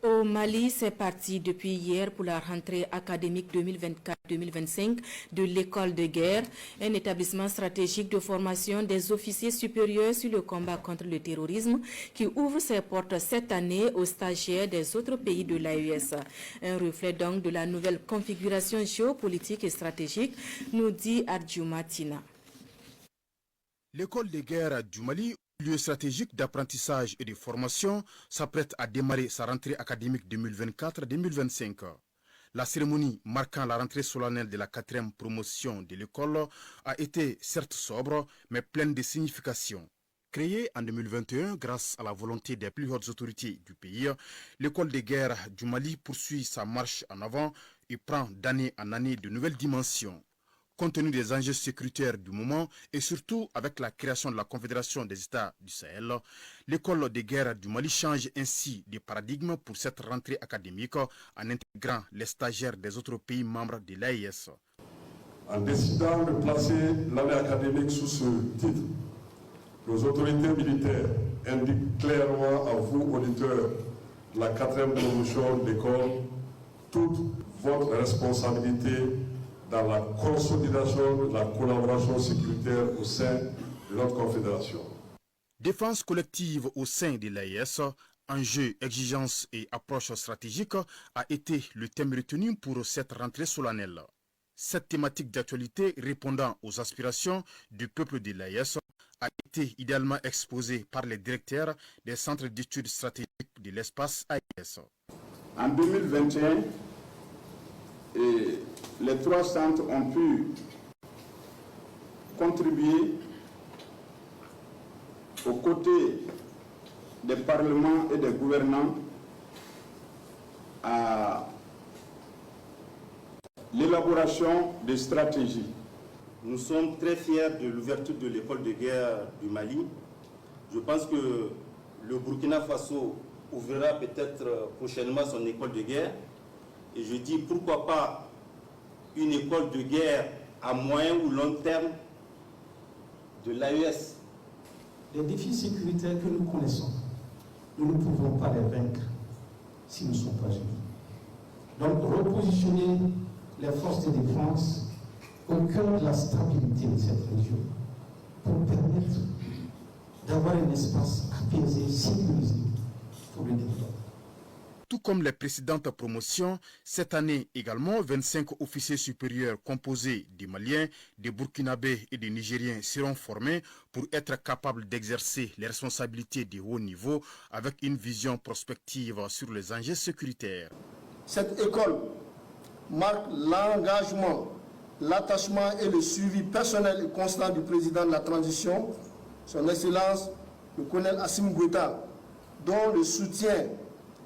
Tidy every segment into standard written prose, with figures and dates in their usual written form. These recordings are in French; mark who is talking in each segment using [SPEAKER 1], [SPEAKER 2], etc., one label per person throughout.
[SPEAKER 1] Au Mali, c'est parti depuis hier pour la rentrée académique 2024-2025 de l'école de guerre, un établissement stratégique de formation des officiers supérieurs sur le combat contre le terrorisme qui ouvre ses portes cette année aux stagiaires des autres pays de l'AES. Un reflet donc de la nouvelle configuration géopolitique et stratégique, nous dit Adjouma Tina.
[SPEAKER 2] L'école de guerre du Mali, lieu stratégique d'apprentissage et de formation, s'apprête à démarrer sa rentrée académique 2024-2025. La cérémonie marquant la rentrée solennelle de la 4e promotion de l'école a été certes sobre, mais pleine de signification. Créée en 2021 grâce à la volonté des plus hautes autorités du pays, l'école de guerre du Mali poursuit sa marche en avant et prend d'année en année de nouvelles dimensions. Compte tenu des enjeux sécuritaires du moment et surtout avec la création de la Confédération des États du Sahel, l'école de guerre du Mali change ainsi de paradigme pour cette rentrée académique en intégrant les stagiaires des autres pays membres de l'AES.
[SPEAKER 3] En décidant de placer l'année académique sous ce titre, nos autorités militaires indiquent clairement à vous, auditeurs de la 4e promotion d'école, toute votre responsabilité dans la consolidation de la collaboration sécuritaire au sein de notre confédération.
[SPEAKER 2] Défense collective au sein de l'AES, enjeux, exigences et approches stratégiques a été le thème retenu pour cette rentrée solennelle. Cette thématique d'actualité répondant aux aspirations du peuple de l'AES a été idéalement exposée par les directeurs des centres d'études stratégiques de l'espace AES.
[SPEAKER 4] En 2021, les 3 centres ont pu contribuer aux côtés des parlements et des gouvernants à l'élaboration des stratégies.
[SPEAKER 5] Nous sommes très fiers de l'ouverture de l'école de guerre du Mali. Je pense que le Burkina Faso ouvrira peut-être prochainement son école de guerre. Et je dis pourquoi pas une école de guerre à moyen ou long terme de l'AES.
[SPEAKER 6] Les défis sécuritaires que nous connaissons, nous ne pouvons pas les vaincre si nous ne sommes pas unis. Donc repositionner les forces de défense au cœur de la stabilité de cette région pour permettre d'avoir un espace apaisé, sécurisé pour le développement.
[SPEAKER 2] Tout comme les précédentes promotions, cette année également, 25 officiers supérieurs composés des Maliens, des Burkinabés et des Nigériens seront formés pour être capables d'exercer les responsabilités de haut niveau avec une vision prospective sur les enjeux sécuritaires.
[SPEAKER 7] Cette école marque l'engagement, l'attachement et le suivi personnel et constant du président de la transition, son Excellence, le colonel Assimi Goïta, dont le soutien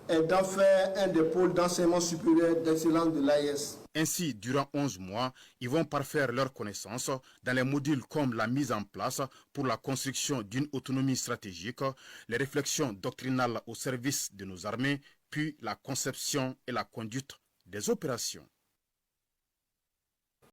[SPEAKER 7] et d'en faire un des pôles d'enseignement supérieur d'excellence de l'AES.
[SPEAKER 2] Ainsi, durant 11 mois, ils vont parfaire leurs connaissances dans les modules comme la mise en place pour la construction d'une autonomie stratégique, les réflexions doctrinales au service de nos armées, puis la conception et la conduite des opérations.